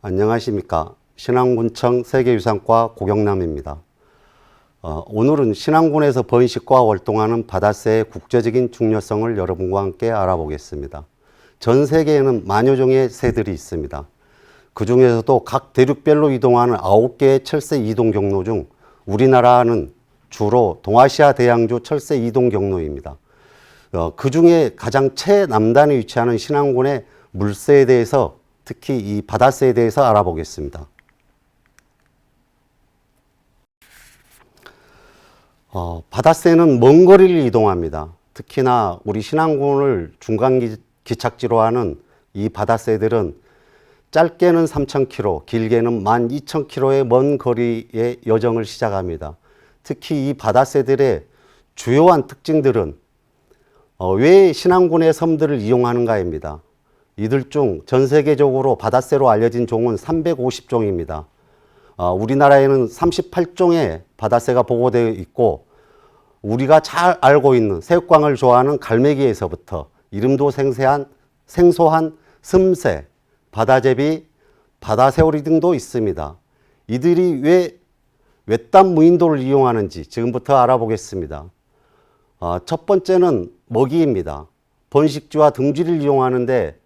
안녕하십니까. 신안군청 세계유산과 고경남입니다. 오늘은 신안군에서 번식과 활동하는 바다새의 국제적인 중요성을 여러분과 함께 알아보겠습니다. 전 세계에는 만여 종의 새들이 있습니다. 그 중에서도 각 대륙별로 이동하는 9개의 철새 이동 경로 중 우리나라는 주로 동아시아 대양조 철새 이동 경로입니다. 그 중에 가장 최남단에 위치하는 신안군의 물새에 대해서, 특히 이 바다새에 대해서 알아보겠습니다. 바다새는 먼 거리를 이동합니다. 특히나 우리 신안군을 중간 기착지로 하는 이 바다새들은 짧게는 3,000km, 길게는 12,000km의 먼 거리의 여정을 시작합니다. 특히 이 바다새들의 주요한 특징들은 왜 신안군의 섬들을 이용하는가입니다. 이들 중 전 세계적으로 바다새로 알려진 종은 350종입니다. 우리나라에는 38종의 바다새가 보고되어 있고, 우리가 잘 알고 있는 새우깡을 좋아하는 갈매기에서부터 이름도 생소한 섬새, 바다제비, 바다새오리 등도 있습니다. 이들이 왜 외딴 무인도를 이용하는지 지금부터 알아보겠습니다. 첫 번째는 먹이입니다. 번식지와 둥지를 이용하는데,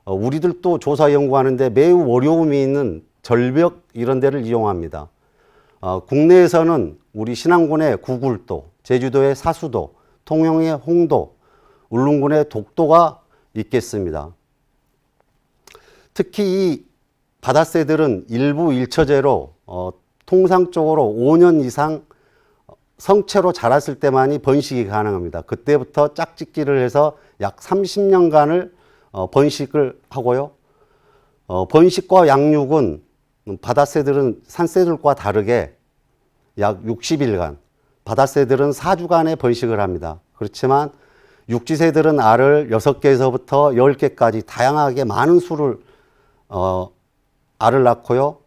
우리들도 조사 연구하는데 매우 어려움이 있는 절벽 이런 데를 이용합니다. 국내에서는 우리 신안군의 구굴도, 제주도의 사수도, 통영의 홍도, 울릉군의 독도가 있겠습니다. 특히 이 바다새들은 일부 일처제로 통상적으로 5년 이상 성체로 자랐을 때만이 번식이 가능합니다. 그때부터 짝짓기를 해서 약 30년간을 번식을 하고요. 번식과 양육은 바다새들은 산새들과 다르게 약 60일간, 바다새들은 4주간의 번식을 합니다. 그렇지만 육지새들은 알을 6개에서부터 10개까지 다양하게 많은 수를 알을 낳고요.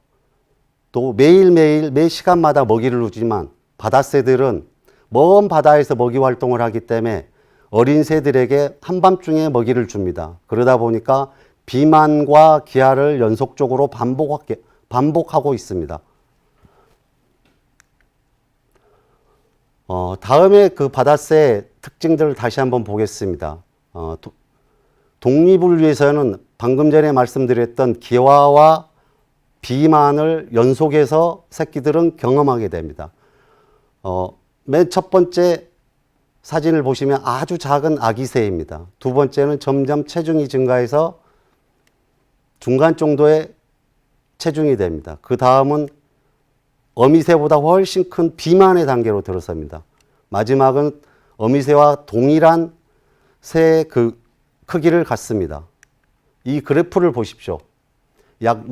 또 매일매일 매 시간마다 먹이를 주지만 바다새들은 먼 바다에서 먹이 활동을 하기 때문에 어린 새들에게 한밤중에 먹이를 줍니다. 그러다 보니까 비만과 기아를 연속적으로 반복하고 있습니다. 다음에 그 바다새의 특징들을 다시 한번 보겠습니다. 독립을 위해서는 방금 전에 말씀드렸던 기화와 비만을 연속해서 새끼들은 경험하게 됩니다. 맨 첫 번째 사진을 보시면 아주 작은 아기새입니다. 두 번째는 점점 체중이 증가해서 중간 정도의 체중이 됩니다. 그 다음은 어미새보다 훨씬 큰 비만의 단계로 들어섭니다. 마지막은 어미새와 동일한 새의 그 크기를 갖습니다. 이 그래프를 보십시오. 약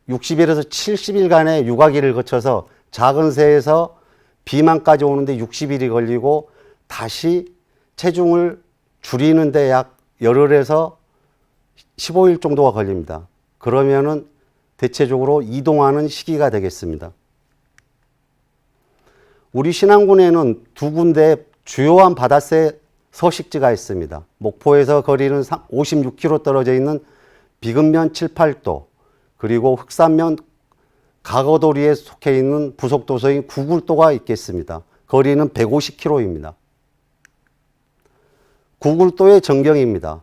60일에서 70일간의 육아기를 거쳐서 작은 새에서 비만까지 오는데 60일이 걸리고, 다시 체중을 줄이는데 약 열흘에서 15일 정도가 걸립니다. 그러면은 대체적으로 이동하는 시기가 되겠습니다. 우리 신안군에는 두 군데 주요한 바다새 서식지가 있습니다. 목포에서 거리는 56km 떨어져 있는 비근면 7, 8도, 그리고 흑산면 가거도리에 속해 있는 부속도서인 구굴도가 있겠습니다. 거리는 150km입니다. 구굴도의 전경입니다.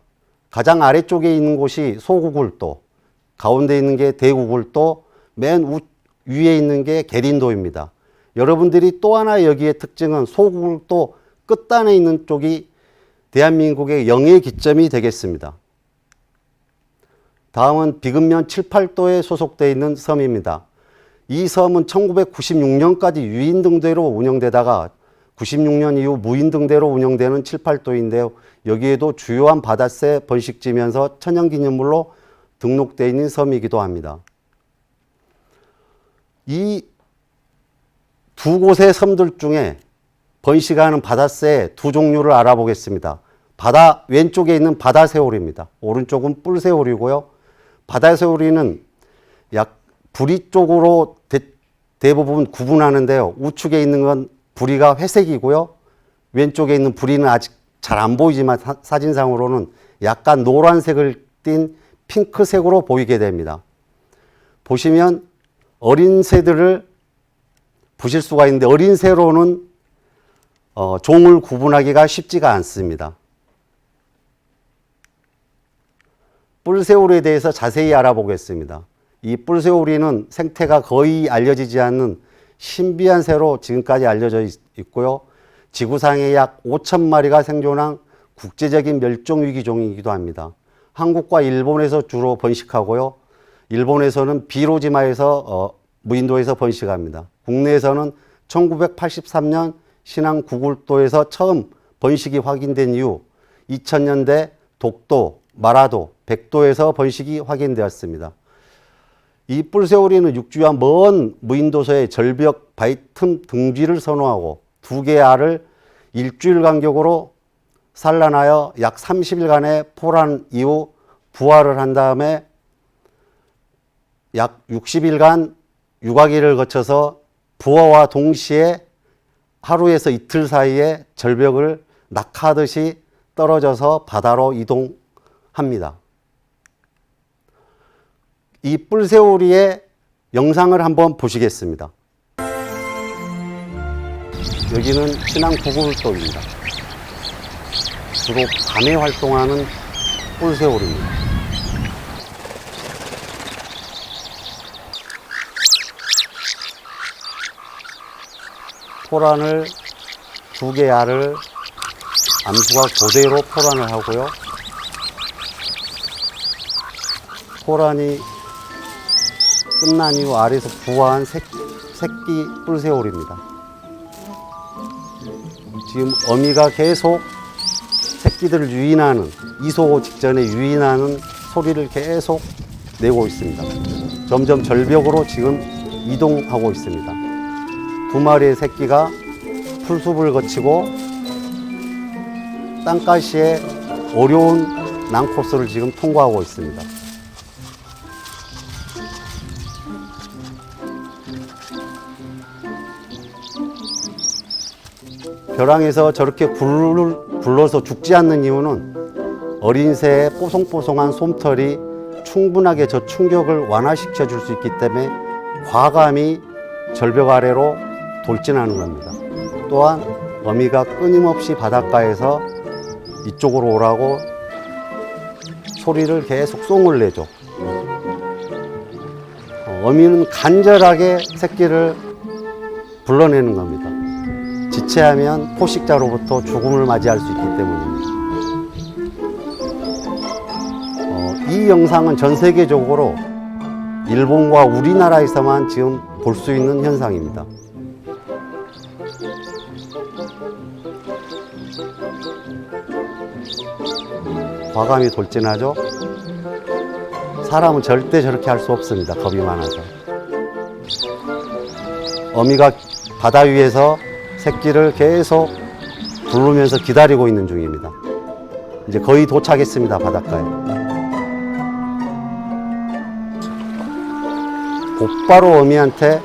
가장 아래쪽에 있는 곳이 소구굴도, 가운데 있는 게 대구굴도, 맨 위에 있는 게 계린도입니다. 여러분들이 또 하나 여기의 특징은 소구굴도 끝단에 있는 쪽이 대한민국의 영해 기점이 되겠습니다. 다음은 비근면 7, 8도에 소속되어 있는 섬입니다. 이 섬은 1996년까지 유인등대로 운영되다가 96년 이후 무인등대로 운영되는 7, 8도인데요. 여기에도 주요한 바다새 번식지면서 천연기념물로 등록되어 있는 섬이기도 합니다. 이 두 곳의 섬들 중에 번식하는 바다새 두 종류를 알아보겠습니다. 바다 왼쪽에 있는 바다새오리입니다. 오른쪽은 뿔새오리고요. 바다새오리는 약 부리 쪽으로 대부분 구분하는데요. 우측에 있는 건 부리가 회색이고요. 왼쪽에 있는 부리는 아직 잘 안 보이지만 사진상으로는 약간 노란색을 띤 핑크색으로 보이게 됩니다. 보시면 어린 새들을 보실 수가 있는데 어린 새로는 종을 구분하기가 쉽지가 않습니다. 뿔새오리에 대해서 자세히 알아보겠습니다. 이 뿔새오리는 생태가 거의 알려지지 않는 신비한 새로 지금까지 알려져 있고요. 지구상에 약 5천 마리가 생존한 국제적인 멸종위기종이기도 합니다. 한국과 일본에서 주로 번식하고요. 일본에서는 비로지마에서 무인도에서 번식합니다. 국내에서는 1983년 신안 구굴도에서 처음 번식이 확인된 이후 2000년대 독도, 마라도, 백도에서 번식이 확인되었습니다. 이 뿔새오리는 육지와 먼 무인도서의 절벽 바위 틈 등지를 선호하고 두 개의 알을 일주일 간격으로 산란하여 약 30일간의 포란 이후 부화를 한 다음에 약 60일간 육아기를 거쳐서 부화와 동시에 하루에서 이틀 사이에 절벽을 낙하하듯이 떨어져서 바다로 이동합니다. 이 뿔새오리의 영상을 한번 보시겠습니다. 여기는 신안 구굴도입니다. 주로 밤에 활동하는 뿔새오리입니다. 포란을 두 개의 알을 암수가 그대로 포란을 하고요. 포란이 끝난 이후 알에서 부화한 새끼 뿔새오리입니다. 지금 어미가 계속 새끼들을 유인하는, 이소 직전에 유인하는 소리를 계속 내고 있습니다. 점점 절벽으로 지금 이동하고 있습니다. 두 마리의 새끼가 풀숲을 거치고 땅가시의 어려운 난코스를 지금 통과하고 있습니다. 벼랑에서 저렇게 굴러서 죽지 않는 이유는 어린 새의 뽀송뽀송한 솜털이 충분하게 저 충격을 완화시켜 줄 수 있기 때문에 과감히 절벽 아래로 돌진하는 겁니다. 또한 어미가 끊임없이 바닷가에서 이쪽으로 오라고 소리를 계속 쏭을 내죠. 어미는 간절하게 새끼를 불러내는 겁니다. 지체하면 포식자로부터 죽음을 맞이할 수 있기 때문입니다. 이 영상은 전 세계적으로 일본과 우리나라에서만 지금 볼 수 있는 현상입니다. 과감히 돌진하죠. 사람은 절대 저렇게 할 수 없습니다. 겁이 많아서. 어미가 바다 위에서 새끼를 계속 부르면서 기다리고 있는 중입니다. 이제 거의 도착했습니다. 바닷가에. 곧바로 어미한테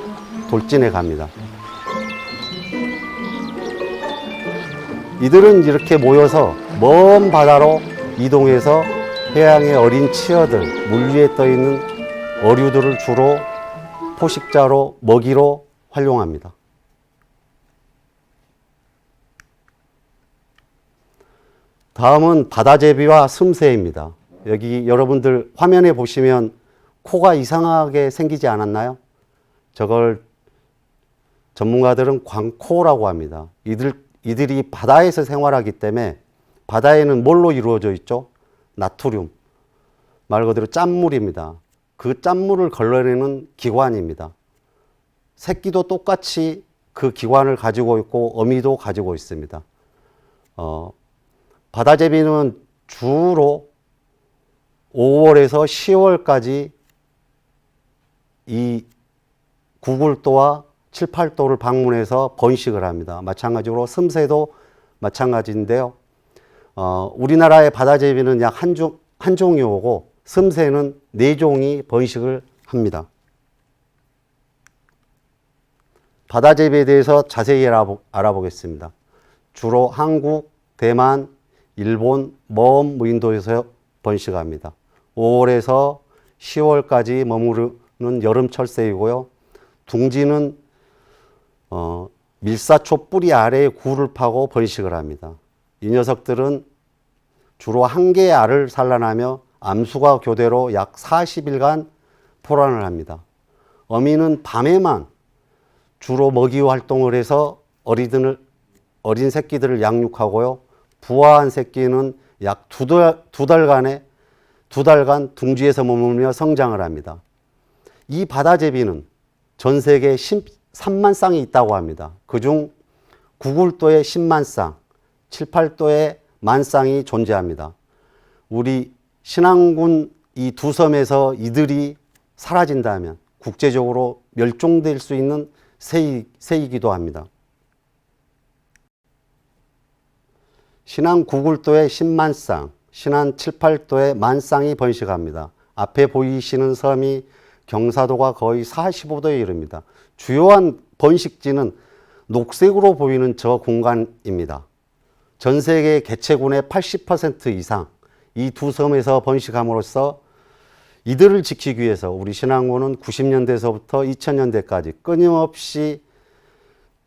돌진해 갑니다. 이들은 이렇게 모여서 먼 바다로 이동해서 해양의 어린 치어들, 물 위에 떠 있는 어류들을 주로 포식자로 먹이로 활용합니다. 다음은 바다제비와 숨새입니다. 여기 여러분들 화면에 보시면 코가 이상하게 생기지 않았나요? 저걸 전문가들은 광코라고 합니다. 이들이 바다에서 생활하기 때문에 바다에는 뭘로 이루어져 있죠? 나트륨. 말 그대로 짠물입니다. 그 짠물을 걸러내는 기관입니다. 새끼도 똑같이 그 기관을 가지고 있고 어미도 가지고 있습니다. 바다제비는 주로 5월에서 10월까지 이 구굴도와 7, 8도를 방문해서 번식을 합니다. 마찬가지로 숨새도 마찬가지인데요. 우리나라의 바다제비는 약 한 종이 오고 숨새는 4종이 번식을 합니다. 바다제비에 대해서 자세히 알아보겠습니다. 주로 한국, 대만, 일본, 먼 무인도에서 번식합니다. 5월에서 10월까지 여름 철새이고요. 둥지는 밀사초 뿌리 아래에 굴을 파고 번식을 합니다. 이 녀석들은 주로 한 개의 알을 산란하며 암수가 교대로 약 40일간 포란을 합니다. 어미는 밤에만 주로 먹이 활동을 해서 어린 새끼들을 양육하고요. 부화한 새끼는 약 두 달간 둥지에서 머물며 성장을 합니다. 이 바다제비는 전 세계에 13만 쌍이 있다고 합니다. 그중 구굴도에 10만 쌍, 7, 8도에 1만 쌍이 존재합니다. 우리 신안군 이 두 섬에서 이들이 사라진다면 국제적으로 멸종될 수 있는 새이기도 합니다. 신안 구굴도에 10만 쌍, 신안 7, 8도에 1만 쌍이 번식합니다. 앞에 보이시는 섬이 경사도가 거의 45도에 이릅니다. 주요한 번식지는 녹색으로 보이는 저 공간입니다. 전 세계 개체군의 80% 이상 이 두 섬에서 번식함으로써 이들을 지키기 위해서 우리 신안군은 90년대에서부터 2000년대까지 끊임없이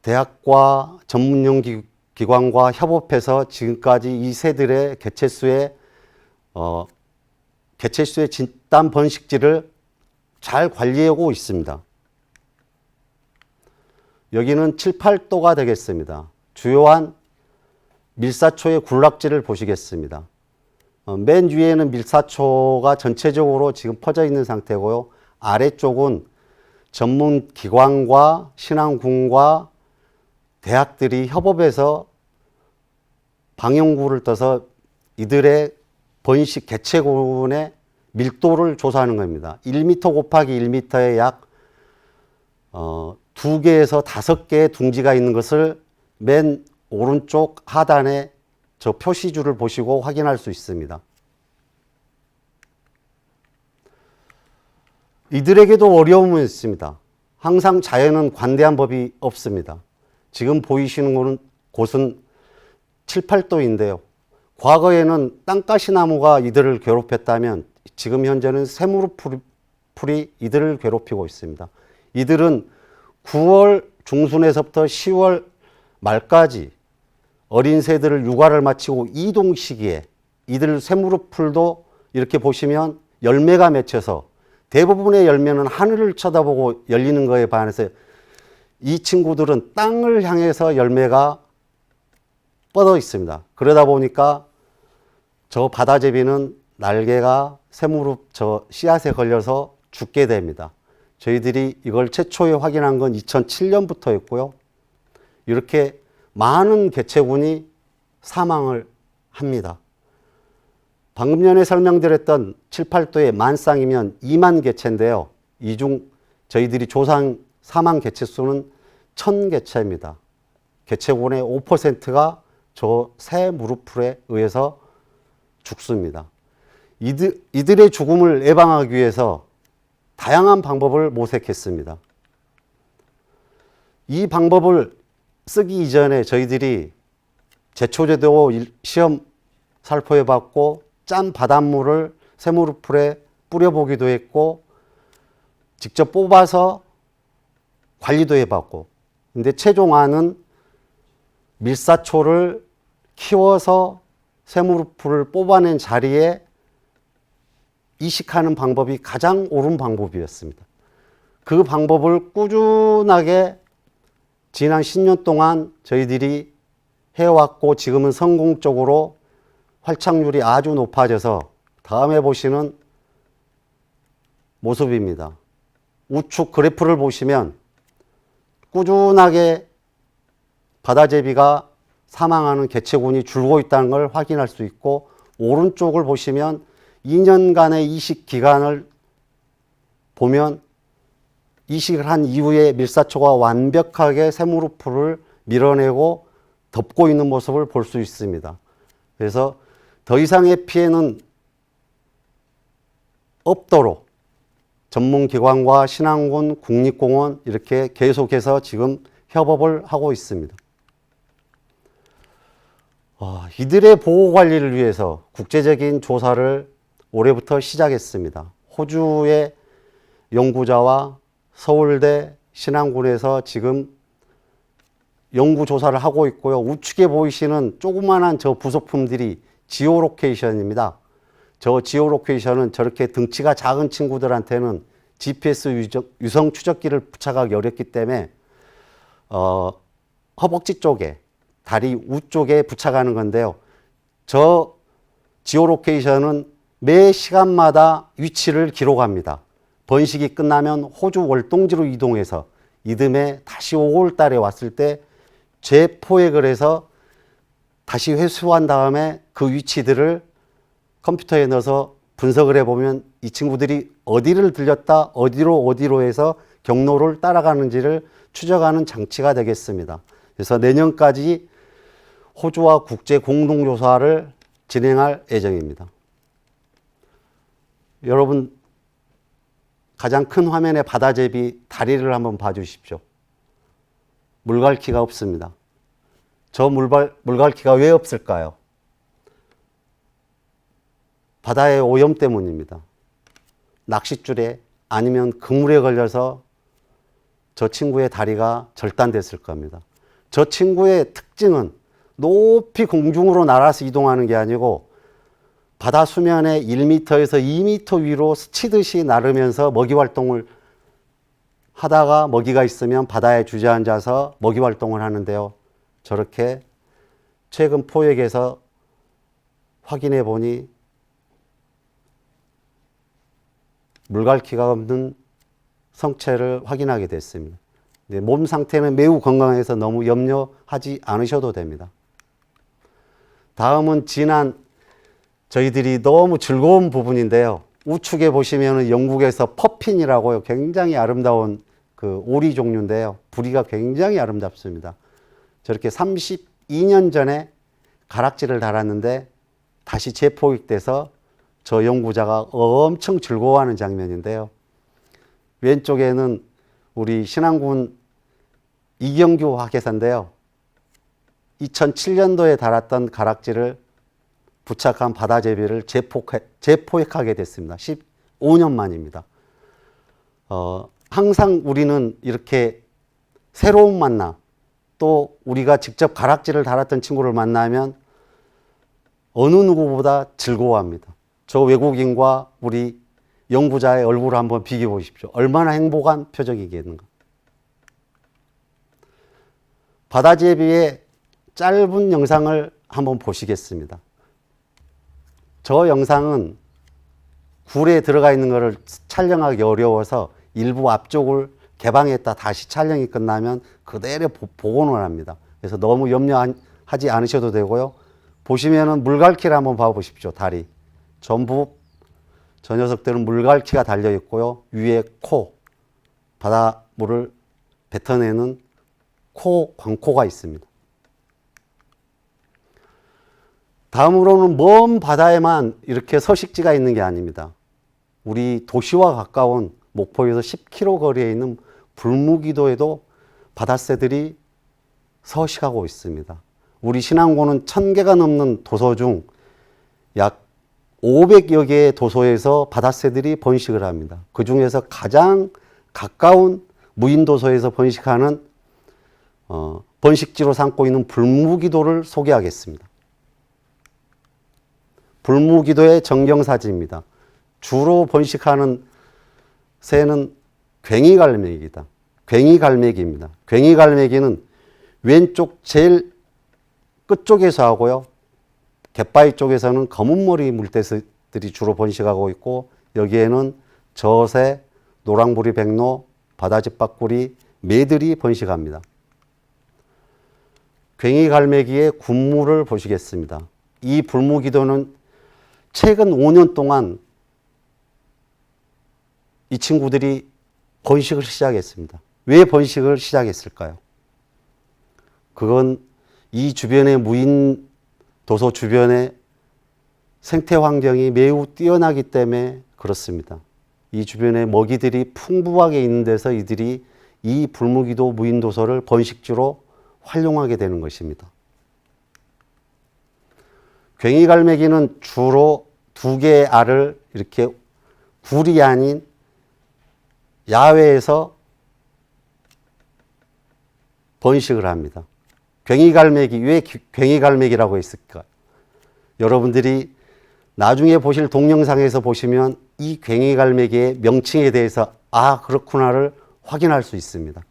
대학과 전문연구기관과 협업해서 지금까지 이 새들의 개체수의 집단 번식지를 잘 관리하고 있습니다. 여기는 7, 8도가 되겠습니다. 주요한 밀사초의 군락지를 보시겠습니다. 맨 위에는 밀사초가 전체적으로 지금 퍼져 있는 상태고요. 아래쪽은 전문 기관과 신안군과 대학들이 협업해서 방영구를 떠서 이들의 번식 개체군의 밀도를 조사하는 겁니다. 1m 곱하기 1m에 약 2개에서 5개의 둥지가 있는 것을 맨 오른쪽 하단에 저 표시줄을 보시고 확인할 수 있습니다. 이들에게도 어려움은 있습니다. 항상 자연은 관대한 법이 없습니다. 지금 보이시는 곳은 7, 8도인데요. 과거에는 땅가시나무가 이들을 괴롭혔다면 지금 현재는 새무릎풀이 이들을 괴롭히고 있습니다. 이들은 9월 중순에서부터 10월 말까지 어린 새들을 육아를 마치고 이동 시기에 이들 새무릎풀도 이렇게 보시면 열매가 맺혀서 대부분의 열매는 하늘을 쳐다보고 열리는 것에 반해서 이 친구들은 땅을 향해서 열매가 뻗어 있습니다. 그러다 보니까 저 바다제비는 날개가 새무릎 저 씨앗에 걸려서 죽게 됩니다. 저희들이 이걸 최초에 확인한 건 2007년부터였고요. 이렇게 많은 개체군이 사망을 합니다. 방금 전에 설명드렸던 7, 8도의 1만 쌍이면 2만 개체인데요. 이 중 저희들이 조사한 사망 개체수는 1000개체입니다. 개체군의 5%가 저 새 무릎풀에 의해서 죽습니다. 이들의 죽음을 예방하기 위해서 다양한 방법을 모색했습니다. 이 방법을 쓰기 이전에 저희들이 제초제도 시험 살포해봤고 짠 바닷물을 새무릎풀에 뿌려보기도 했고 직접 뽑아서 관리도 해봤고 근데 최종안은 밀사초를 키워서 새무릎풀을 뽑아낸 자리에 이식하는 방법이 가장 옳은 방법이었습니다. 그 방법을 꾸준하게 지난 10년 동안 저희들이 해왔고 지금은 성공적으로 활착률이 아주 높아져서 다음에 보시는 모습입니다. 우측 그래프를 보시면 꾸준하게 바다제비가 사망하는 개체군이 줄고 있다는 걸 확인할 수 있고 오른쪽을 보시면 2년간의 이식 기간을 보면 이식을 한 이후에 밀사초가 완벽하게 새무릎풀을 밀어내고 덮고 있는 모습을 볼 수 있습니다. 그래서 더 이상의 피해는 없도록 전문기관과 신안군, 국립공원 이렇게 계속해서 지금 협업을 하고 있습니다. 이들의 보호관리를 위해서 국제적인 조사를 올해부터 시작했습니다. 호주의 연구자와 서울대 신안군에서 지금 연구조사를 하고 있고요. 우측에 보이시는 조그만한 저 부속품들이 지오로케이션입니다. 저 지오로케이션은 저렇게 등치가 작은 친구들한테는 GPS 유성 추적기를 부착하기 어렵기 때문에 허벅지 쪽에, 다리 우쪽에 부착하는 건데요. 저 지오로케이션은 매 시간마다 위치를 기록합니다. 번식이 끝나면 호주 월동지로 이동해서 이듬해 다시 5월 달에 왔을 때 재포획을 해서 다시 회수한 다음에 그 위치들을 컴퓨터에 넣어서 분석을 해보면 이 친구들이 어디를 들렸다, 어디로 해서 경로를 따라가는지를 추적하는 장치가 되겠습니다. 그래서 내년까지 호주와 국제 공동조사를 진행할 예정입니다. 여러분, 가장 큰 화면의 바다제비 다리를 한번 봐주십시오. 물갈퀴가 없습니다. 저 물갈퀴가 왜 없을까요? 바다의 오염 때문입니다. 낚싯줄에 아니면 그물에 걸려서 저 친구의 다리가 절단됐을 겁니다. 저 친구의 특징은 높이 공중으로 날아서 이동하는 게 아니고 바다 수면의 1m에서 2m 위로 스치듯이 나르면서 먹이 활동을 하다가 먹이가 있으면 바다에 주저앉아서 먹이 활동을 하는데요. 저렇게 최근 포획에서 확인해 보니 물갈퀴가 없는 성체를 확인하게 됐습니다. 몸 상태는 매우 건강해서 너무 염려하지 않으셔도 됩니다. 다음은 지난 저희들이 너무 즐거운 부분인데요. 우측에 보시면 영국에서 퍼핀이라고요. 굉장히 아름다운 그 오리 종류인데요. 부리가 굉장히 아름답습니다. 저렇게 32년 전에 가락지를 달았는데 다시 재포획돼서 저 연구자가 엄청 즐거워하는 장면인데요. 왼쪽에는 우리 신안군 이경규 학예사인데요. 2007년도에 달았던 가락지를 부착한 바다제비를 재포획하게 됐습니다. 15년 만입니다. 항상 우리는 이렇게 새로운 만남, 또 우리가 직접 가락지를 달았던 친구를 만나면 어느 누구보다 즐거워합니다. 저 외국인과 우리 연구자의 얼굴을 한번 비교해 보십시오. 얼마나 행복한 표정이겠는가. 바다제비의 짧은 영상을 한번 보시겠습니다. 저 영상은 굴에 들어가 있는 것을 촬영하기 어려워서 일부 앞쪽을 개방했다 다시 촬영이 끝나면 그대로 복원을 합니다. 그래서 너무 염려하지 않으셔도 되고요. 보시면은 물갈퀴를 한번 봐보십시오. 다리. 전부 저 녀석들은 물갈퀴가 달려 있고요. 위에 코, 바닷물을 뱉어내는 광코가 있습니다. 다음으로는 먼 바다에만 이렇게 서식지가 있는 게 아닙니다. 우리 도시와 가까운 목포에서 10km 거리에 있는 불무기도에도 바다새들이 서식하고 있습니다. 우리 신안군은 1000개가 넘는 도서 중 약 500여 개의 도서에서 바다새들이 번식을 합니다. 그 중에서 가장 가까운 무인도서에서 번식하는 번식지로 삼고 있는 불무기도를 소개하겠습니다. 불무기도의 정경사지입니다. 주로 번식하는 새는 괭이갈매기입니다. 괭이갈매기는 왼쪽 제일 끝쪽에서 하고요. 갯바위 쪽에서는 검은머리 물대새들이 주로 번식하고 있고 여기에는 젖새, 노랑부리 백로, 바다집박구리, 매들이 번식합니다. 괭이갈매기의 군무를 보시겠습니다. 이 불무기도는 최근 5년 동안 이 친구들이 번식을 시작했습니다. 왜 번식을 시작했을까요? 그건 이 주변의 무인 도서 주변의 생태 환경이 매우 뛰어나기 때문에 그렇습니다. 이 주변에 먹이들이 풍부하게 있는 데서 이들이 이 불무기도 무인 도서를 번식지로 활용하게 되는 것입니다. 괭이갈매기는 주로 2개의 알을 이렇게 굴이 아닌 야외에서 번식을 합니다. 괭이갈매기, 왜 괭이갈매기라고 했을까? 여러분들이 나중에 보실 동영상에서 보시면 이 괭이갈매기의 명칭에 대해서 아, 그렇구나를 확인할 수 있습니다.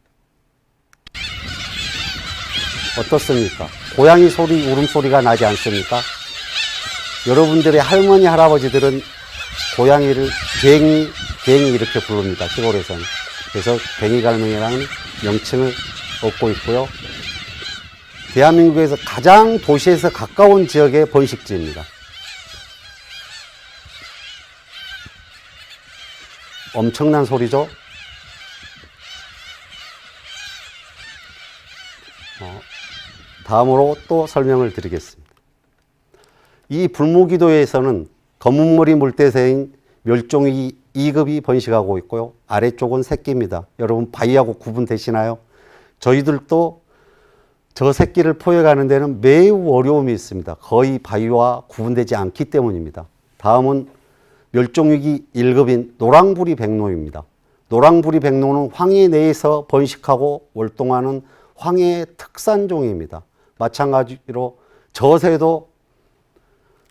어떻습니까? 고양이 소리, 울음소리가 나지 않습니까? 여러분들의 할머니, 할아버지들은 고양이를 괭이 이렇게 부릅니다. 시골에서는. 그래서 괭이갈매기라는 명칭을 얻고 있고요. 대한민국에서 가장 도시에서 가까운 지역의 번식지입니다. 엄청난 소리죠? 다음으로 또 설명을 드리겠습니다. 이 불무기도에서는 검은머리 물대새인 멸종위 2급이 번식하고 있고요. 아래쪽은 새끼입니다. 여러분 바위하고 구분되시나요? 저희들도 저 새끼를 포획하는 데는 매우 어려움이 있습니다. 거의 바위와 구분되지 않기 때문입니다. 다음은 멸종위기 1급인 노랑부리 백로입니다. 노랑부리 백로는 황해 내에서 번식하고 월동하는 황해의 특산종입니다. 마찬가지로 젖새도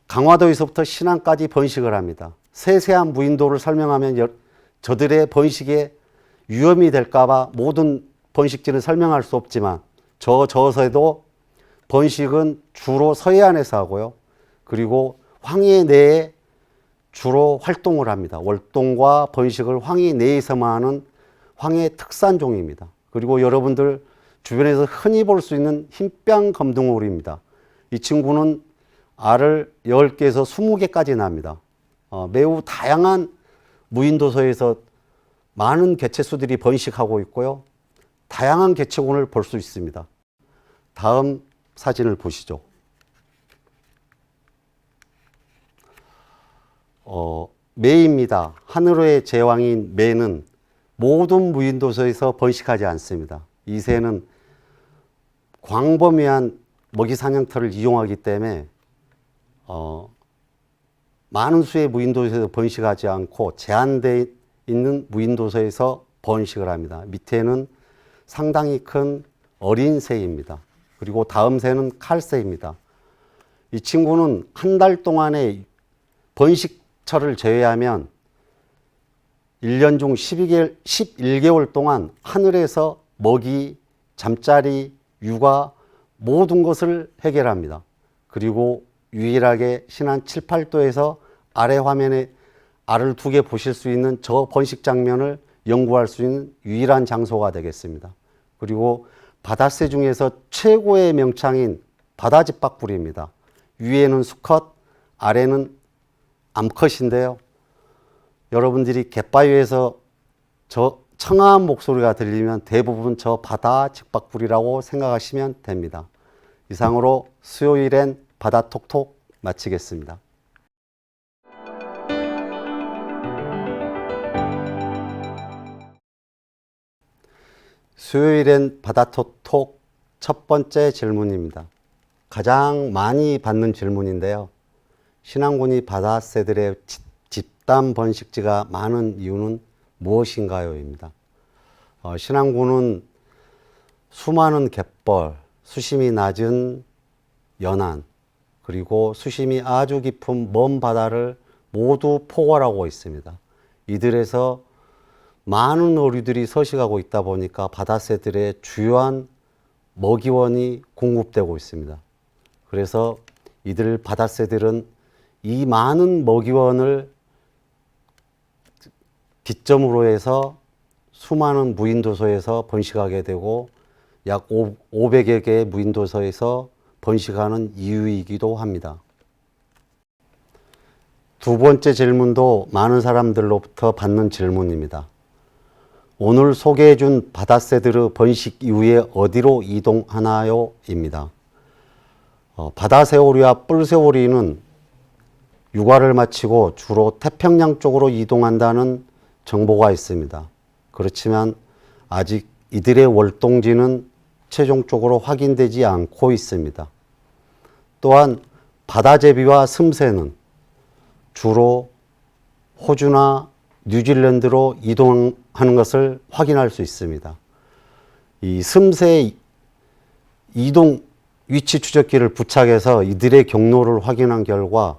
강화도에서부터 신안까지 번식을 합니다. 세세한 무인도를 설명하면 저들의 번식에 위험이 될까봐 모든 번식지는 설명할 수 없지만 저새도 번식은 주로 서해안에서 하고요. 그리고 황해 내에 주로 활동을 합니다. 월동과 번식을 황해 내에서만 하는 황해 특산종입니다. 그리고 여러분들 주변에서 흔히 볼 수 있는 흰뺨 검둥오리입니다. 이 친구는 알을 10개에서 20개까지 납니다. 매우 다양한 무인도서에서 많은 개체수들이 번식하고 있고요. 다양한 개체군을 볼 수 있습니다. 다음 사진을 보시죠. 매입니다. 하늘의 제왕인 매는 모든 무인도서에서 번식하지 않습니다. 이 새는 광범위한 먹이 사냥터를 이용하기 때문에 많은 수의 무인도서에서 번식하지 않고 제한되어 있는 무인도서에서 번식을 합니다. 밑에는 상당히 큰 어린 새입니다. 그리고 다음 새는 칼새입니다. 이 친구는 한 달 동안의 번식철을 제외하면 1년 중 11개월 동안 하늘에서 먹이, 잠자리, 육아 모든 것을 해결합니다. 그리고 유일하게 신안 7, 8도에서 아래 화면에 알을 2개 보실 수 있는 저 번식 장면을 연구할 수 있는 유일한 장소가 되겠습니다. 그리고 바다새 중에서 최고의 명창인 바다집박부리입니다. 위에는 수컷, 아래는 암컷인데요. 여러분들이 갯바위에서 저 청아한 목소리가 들리면 대부분 저 바다집박부리라고 생각하시면 됩니다. 이상으로 수요일엔 바다톡톡 마치겠습니다. 수요일엔 바다톡톡 첫 번째 질문입니다. 가장 많이 받는 질문인데요. 신안군이 바다새들의 집단 번식지가 많은 이유는 무엇인가요? 입니다. 신안군은 수많은 갯벌, 수심이 낮은 연안, 그리고 수심이 아주 깊은 먼 바다를 모두 포괄하고 있습니다. 이들에서 많은 어류들이 서식하고 있다 보니까 바다새들의 주요한 먹이원이 공급되고 있습니다. 그래서 이들 바다새들은 이 많은 먹이원을 기점으로 해서 수많은 무인도서에서 번식하게 되고 약 500여 개의 무인도서에서 번식하는 이유이기도 합니다. 두 번째 질문도 많은 사람들로부터 받는 질문입니다. 오늘 소개해 준 바다새들의 번식 이후에 어디로 이동하나요? 입니다. 바다새오리와 뿔새오리는 육아를 마치고 주로 태평양 쪽으로 이동한다는 정보가 있습니다. 그렇지만 아직 이들의 월동지는 최종적으로 확인되지 않고 있습니다. 또한 바다제비와 슴새는 주로 호주나 뉴질랜드로 이동하는 것을 확인할 수 있습니다. 이 섬세의 이동 위치 추적기를 부착해서 이들의 경로를 확인한 결과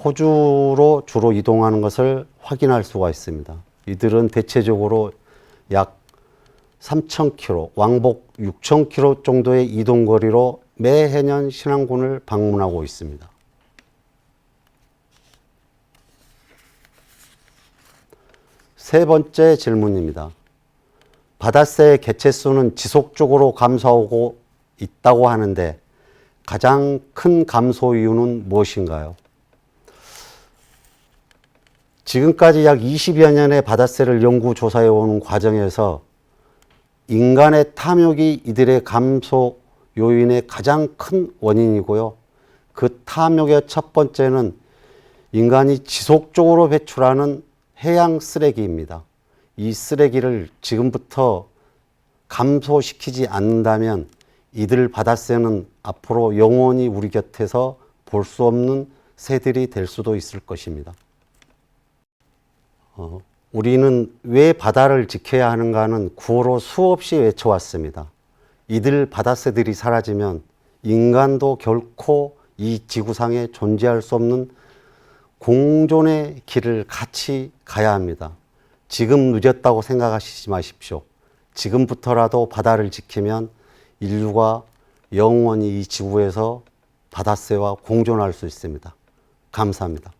호주로 주로 이동하는 것을 확인할 수가 있습니다. 이들은 대체적으로 약 3,000km, 왕복 6,000km 정도의 이동 거리로 매해년 신안군을 방문하고 있습니다. 세 번째 질문입니다. 바다새의 개체수는 지속적으로 감소하고 있다고 하는데 가장 큰 감소 이유는 무엇인가요? 지금까지 약 20여 년의 바다새를 연구 조사해 오는 과정에서 인간의 탐욕이 이들의 감소 요인의 가장 큰 원인이고요. 그 탐욕의 첫 번째는 인간이 지속적으로 배출하는 해양 쓰레기입니다. 이 쓰레기를 지금부터 감소시키지 않는다면 이들 바다새는 앞으로 영원히 우리 곁에서 볼 수 없는 새들이 될 수도 있을 것입니다. 우리는 왜 바다를 지켜야 하는가는 구호로 수없이 외쳐왔습니다. 이들 바다새들이 사라지면 인간도 결코 이 지구상에 존재할 수 없는 공존의 길을 같이 가야 합니다. 지금 늦었다고 생각하시지 마십시오. 지금부터라도 바다를 지키면 인류가 영원히 이 지구에서 바다새와 공존할 수 있습니다. 감사합니다.